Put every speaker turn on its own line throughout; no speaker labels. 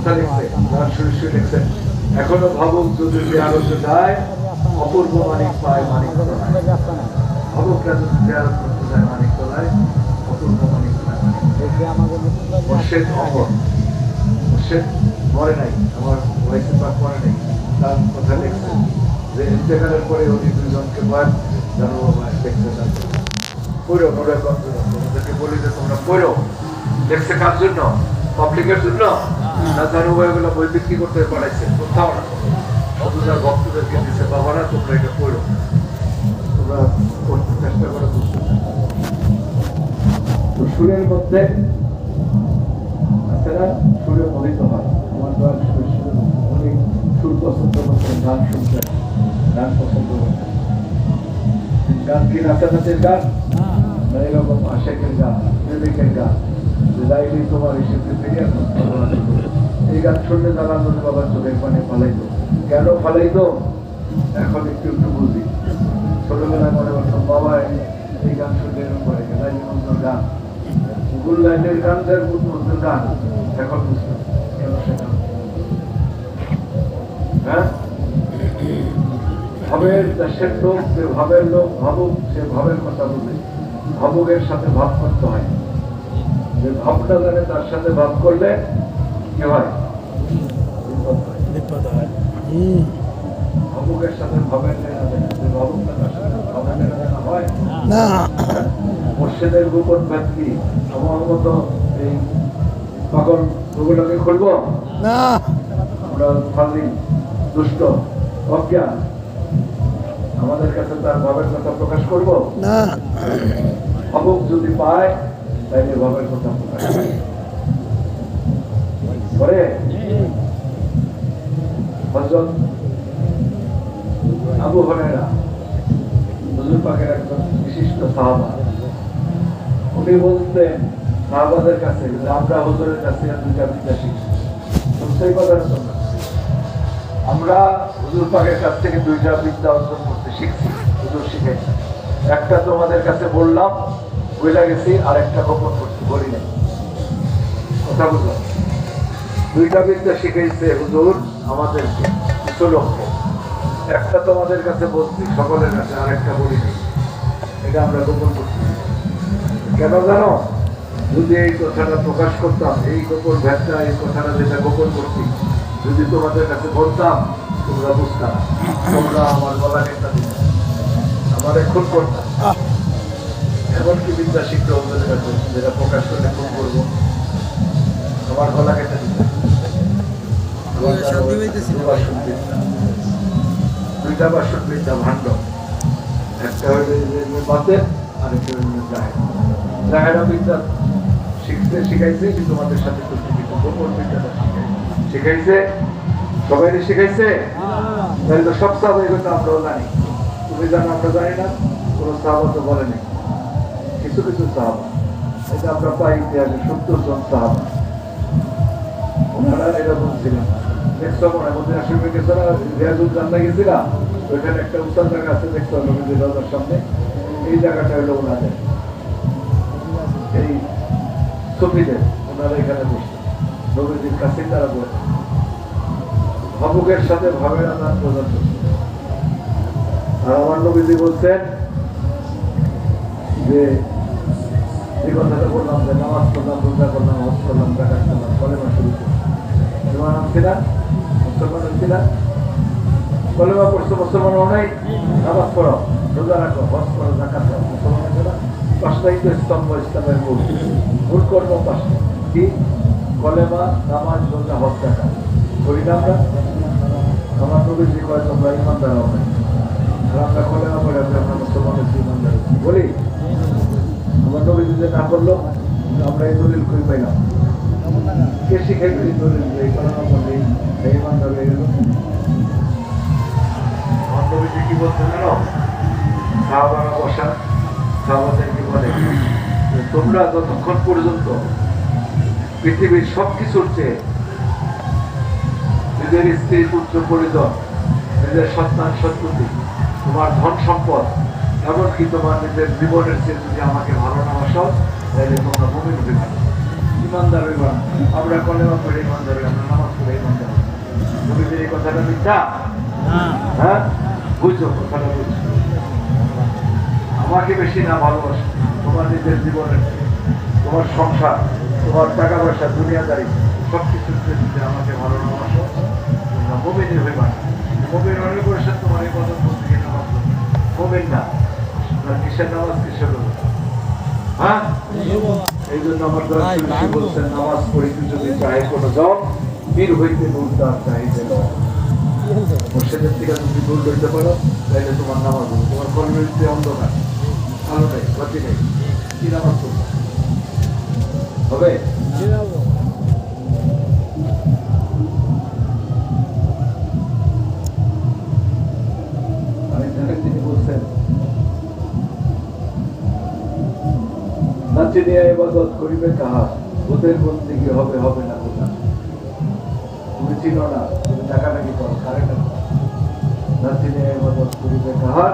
কথা লিখছে, গান শুরু শুরু লিখছেন, এখনো ভাবুক যদি জিয়ারতে যায়, অপূর্ব মানিক পায় মানিক তলায়। ভাবুকরা যদি জিয়ারত করতে যায় মানিক তলায়, অপূর্ব মানিক পায় মানিক তলায়। মুর্শিদ অমর, মুর্শিদ মরে নাই, আমার ওয়াইসের পাক মরে নাই, তার কথা লিখছে যে ইন্তেকালের পরে উনি দুইজনকে বয়ান জানো দেখতে চান, পড়ো নোরা গন্ধ, তোমাদেরকে বলি যে তোমরা পড়ো। দেখছে কার জন্য? পাবলিকের জন্য না? জানো এগুলো বই বিক্রি করতে পাঠাইছে কোথাও না, শুধু তার ভক্তদেরকে দিচ্ছে, বাবারা তোমরা এটা পড়ো, তোমরা পড়তে চেষ্টা করে বুঝতে। তো সুরের মধ্যে আছে না, সুরে মোহিত হয়। আমার দল সুরে অনেক সুর পছন্দ করতেন, গান শুনতেন, গান পছন্দ করতেন। গান কি নাচানাচের গান না এরকম আশেকের গান, প্রেমিকের গান, লাইলি তোমার এসে ফিরে এই গান শুনলে তারা নদী বাবার চোখের পানে ফালাইতো। কেন ফালাইতো এখন একটু একটু বুঝি। ছোটবেলায় মনে করতাম বাবা এই গান শুনলে এরকম করে লাইলি মন্ত্র গান, গুল লাইনের গান, যার গুল মন্ত্রের গান, এখন বুঝতাম কেন সে গান। হ্যাঁ, ভাবের দেশের লোক, যে ভাবের লোক ভাবুক, সে ভাবের কথা বলে ভাবুকের সাথে ভাব করতে হয়। যে ভাবটা জানে তার সাথে ভাব করলে কি হয়? ভাবুকের সাথে ভাবের লেনা দেনা, যে ভাবুকটা তার সাথে ভাবের লেনা দেনা হয় না। মুর্শিদের গোপন ব্যক্তি আমার মতো এই পাগল ওগুলোকে খুলবো না। আমরা ফালি দুষ্ট অজ্ঞান, আমাদের কাছে তার ভাবের কথা প্রকাশ করবো না। ভাবুক যদি পায় তাইলে ভাবের কথা প্রকাশ করে। হযরত আবু হুরায়রা হুজুর পাকের একজন বিশিষ্ট সাহাবা, উনি বলতেন সাহাবাদের কাছে যে আমরা হুজুরের কাছে দুইটা বিদ্যা শিখছি। সেই কথা শুনলাম, আমরা হুজুর পাকের কাছ থেকে দুইটা বিদ্যা অর্জন করতে শিখছি, হুজুর শিখাইছে। একটা তোমাদের কাছে বললাম, বইলা গেছি, আর একটা গোপন করছি, বলি নাই। কথা বুঝলাম? দুইটা বিদ্যা শিখাইছে হুজুর আমাদেরকে, কিছু লোককে। একটা তোমাদের কাছে বলছি সকলের কাছে, আর একটা বলি নাই, এটা আমরা গোপন করছি। কেন জানো? যদি এই কথাটা প্রকাশ করতাম, এই গোপন ভেদটা, এই কথাটা যেটা গোপন করছি, যদি তোমাদের কাছে বলতাম, তোমরা বুঝতাম, তোমরা আমার গলা কেটে দিতাম, আমার খুন করতাম। এমনকি বিদ্যা শিখতে ওদের কাছে যেটা প্রকাশ করলে খুন করবো, আমার গলা কেটে দিতাম। দুইটা বাসন বিদ্যা ভাণ্ড, একটা হইলে বাতে, আরেকটা হইলে জাহেরা বিদ্যা শিখাইছে, কিন্তু তোমাদের সাথে গোপন বিদ্যাটা শিখাইছে, সবাই শিখাইছে। তাহলে তো সব সাহাবা এই কথা আমরাও জানি, তুমি জানো আমরা জানি না, কোনো সাহাবা তো বলেনি। কিছু কিছু সাহাবা, এটা আমরা পাই ইতিহাসে 70 জন সাহাবা, ওনারা এরকম ছিলেন। দেখছো মনে মদিনা শরীফে গেছে না, রিয়াজুল জান্না গেছিলা, ওইখানে একটা উত্তর জায়গা আছে, দেখছো নবীজির রওজার সামনে, এই জায়গাটা হলো ওনাদের, এই সুফিদের, ওনারা এখানে বসতেন, নবীজির কাছে তারা বসে ভাবুকের সাথে ভাবের আদান প্রদান করছে। আর আমার নবীজি বলছেন যে এই কথাটা বললাম যে নামাজ পড়লাম, রোজা করলাম, হজ করলাম, জাকাত করলাম, কলেমা শুরু করলাম, তোমার নাম ছিল মুসলমান ছিল, কলেমা পড়ছো, মুসলমান নাই, নামাজ পড়ো, রোজা রাখো, হজ করো, জাকাত করো, মুসলমান ছিল। পাঁচটাই তো স্তম্ভ ইসলামের মূল কর্ম পাঁচটা কি? কলেমা, নামাজ, রোজা, হজ, জাকাত। করি না আমরা? আমার নবীজি কয় তোমরা ইমানদার হও নাই, আর আমরা কলেমা পড়ে আমরা মুসলমানের ইমানদার বলি। আমার নবীজি যে না করলো, আমরা এই দলিল কই পাইলাম? কে শিখাই এই দলিল? এই কলেমা পড়লে এই ইমানদার হয়ে গেল। আমার নবীজি কি বলতে জানো? সাহাবারা বসা, সাহাবাদের কি বলে, তোমরা যতক্ষণ পর্যন্ত পৃথিবীর সবকিছুর চেয়ে নিজের স্ত্রী, পুত্র, পরিজন, নিজের সন্তান সন্ততি, তোমার ধন সম্পদ, এমনকি তোমার নিজের জীবনের চেয়ে যদি আমাকে ভালো না বাসো, তাহলে তোমরা মুমিন হইবা না, ইমানদার হইবা না। আমরা কলেমা পড়ে ইমানদার হই, আমরা নামাজ পড়ে না? হ্যাঁ, বুঝছো কথাটা, বুঝছো? আমাকে বেশি না ভালোবাসো, তোমার নিজের জীবনের, তোমার সংসার, তোমার টাকা পয়সা, দুনিয়াদারি সবকিছুর ক্ষেত্রে আমাকে ভালো না বাসো, তোমরা মুমিন হইবা না। মুমিন হলে বসে তোমার এই কথা বলতে গিয়ে নামাজ পড়বে। মুমিন না, কিসের নামাজ, কিসের রোজা? হ্যাঁ, এই জন্য আমার বলছেন, নামাজ পড়িতে যদি চাহে কোনো জব, বীর হইতে দূর তার চাহিদা। মুর্শিদের থেকে তুমি দূর হইতে পারো, তাইলে তোমার নামাজ হবে। তোমার কর্মের অন্ধকার, ভালো নেই, ক্ষতি নেই, কি নামাজ পড়বে হবে? তিনি বলছেন, নাচে নিয়ে ইবাদত করিবে কাহা, ভূতের বন্দিগি হবে, হবে না কোথা। তুমি চিনো না, তুমি ডাকাডাকি করো, কারেন্ট নাচে নিয়ে ইবাদত করিবে কাহা,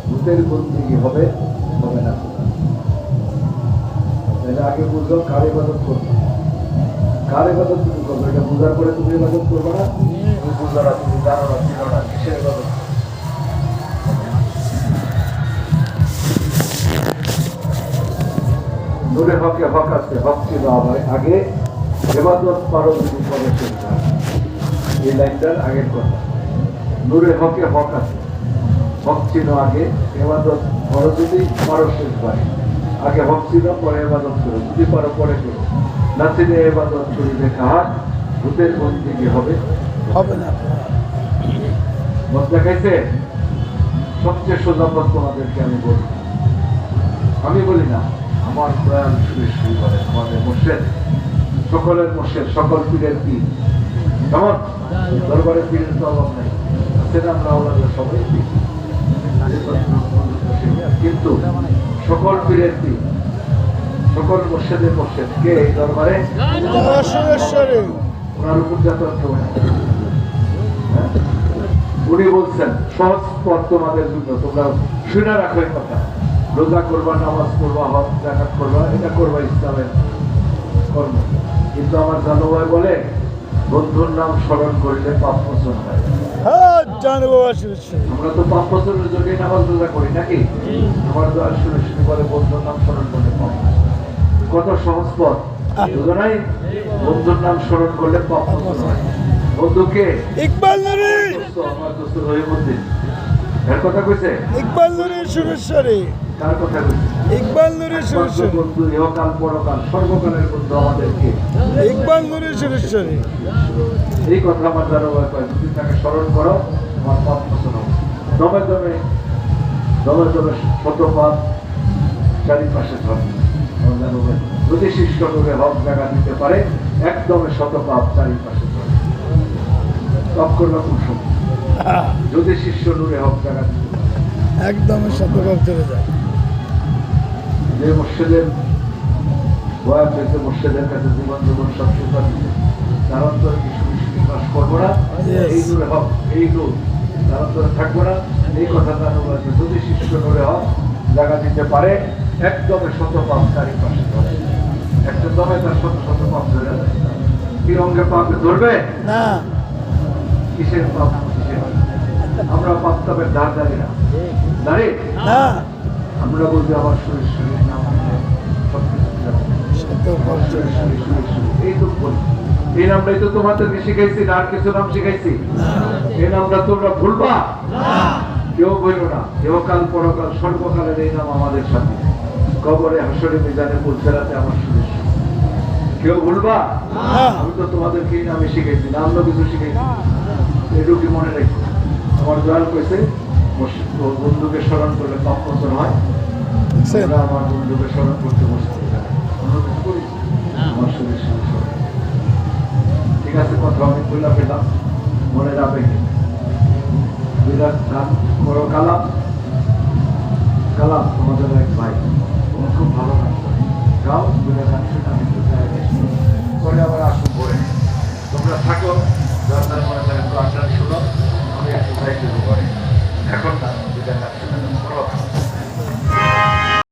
ভূতের বন্দিগি হবে, হবে না কোথা। তাহলে আগে বুঝো কার ইবাদত করবে, কার ইবাদত তুমি করবে, এটা বুঝার পরে তুমি ইবাদত করবে না। তুমি বুঝো না, তুমি জানো না, চিনো না, কিসের ইবাদত? নূরে হকে হক আছে, হক ছিল আবার আগে, ইবাদত পারো যদি করে সেটা। এই লাইনটার আগের কথা, নূরে হকে হক আছে, হক ছিল আগে, ইবাদত পারো যদি পারো শেষ পারে। আগে হক ছিল, পরে ইবাদত করো, যদি পারো পরে করো। নাচিলে ইবাদত করিবে কাহার, ভূতের বন্দিগি হবে, হবে না। মজা খাইছে? সবচেয়ে সোজা পথ তোমাদেরকে আমি বলি, আমি বলি না, আমার দয়াল শুরু করে আমাদের মুর্শিদ, সকলের মুর্শিদ, সকল পীরের পীর। কেমন দরবারের পীরের তো অভাব নাই, সেটা আমরা সবাই পীর, কিন্তু সকল পীরের পীর, সকল মুর্শিদের মুর্শিদ কে এই দরবারে? ওনার উপর যত উনি বলছেন সহজ পথ তোমাদের জন্য, তোমরা শুনে রাখো এই কথা। রোজা করবা, নামাজ করবা, হজ জাকাত করবা, এটা করবা ইসলামের কর্ম। কিন্তু আমার জানু ভাই বলে, বন্ধুর নাম স্মরণ করিলে পাপ মোচন হয়। আমরা তো পাপ মোচনের জন্য নামাজ রোজা করি নাকি? আমার দোয়ার শুনে শুনে বলে, বন্ধুর নাম স্মরণ করলে পাপ। কত সহজ পথ, বুঝো নাই? বন্ধুর নাম স্মরণ করলে পাপ মোচন হয়। বন্ধুকে ইকবাল নুরি, আমার দোস্ত রহিমউদ্দিন, এর কথা কইছে ইকবাল নুরি সুরেশ্বরী। তার কথা কইছে ইকবাল নুরি সুরেশ্বরী, বন্ধু ইহকাল পরকাল সর্বকালের বন্ধু আমাদেরকে ইকবাল নুরি সুরেশ্বরী। এই কথা আমার দ্বারা কয়, যদি তাকে স্মরণ করো তোমার পাপ মোচন হবে। দমে দমে দমে দমে শত পাপ চারিপাশে ধরে। যদি শিষ্য নূরে হক জায়গা দিতে পারে, একদমে শত পাপ চারিপাশে ধরে। তপ করবে খুব সময়, যদি শিষ্য নূরে হক জায়গা দিতে পারে, একদমে শত পাপ চলে যায়। যে মুর্শিদের বয়ান হয়েছে, মুর্শিদের কাছে জীবন জীবন সব সুখা দিচ্ছে, তার অন্তরে কি বিশ্বাস করবো না? এই নূরে হক, এই নূর তার অন্তরে থাকবো না? এই কথা জানো, যদি শিষ্য নূরে হক জায়গা দিতে পারে, একদমে শত পাপ চারিপাশে ধরে। একটা দমে তার শত শত পাপ ধরে যায়। কি রঙের পাপে ধরবে না? কিসের পাপ? আমরা পাপ তাপের ধার দাঁড়ি না, দাঁড়ি না। আমরা বলছি আমার শরীর শরীর নাম, এই তো বলি, এই নামটাই তো তোমাদেরকে শিখাইছি, আর কিছু নাম শিখাইছি? এই নামটা তোমরা ভুলবা, কেউ বলল না। ইহকাল পরকাল সর্বকালের এই নাম আমাদের সাথে, কবরে হাসরে মিজানে পুলসেরাতে আমার শরীর। কেউ ভুলবা? আমি তো তোমাদেরকে এই নামে শিখাইছি, নাম তো কিছু শিখাইছি। এটুকু মনে রাখো, আমার দয়াল কইছে বন্ধুকে স্মরণ করলে পাপ মোচন হয়। আমার বন্ধুকে স্মরণ করতে বসতে অন্য কিছু করি, আমার শরীর স্মরণ। ঠিক আছে, কথা আমি বললা পেলাম, মনে রাখবে বিরাট গান করো। কালাম, কালাম আমাদের এক ভাই,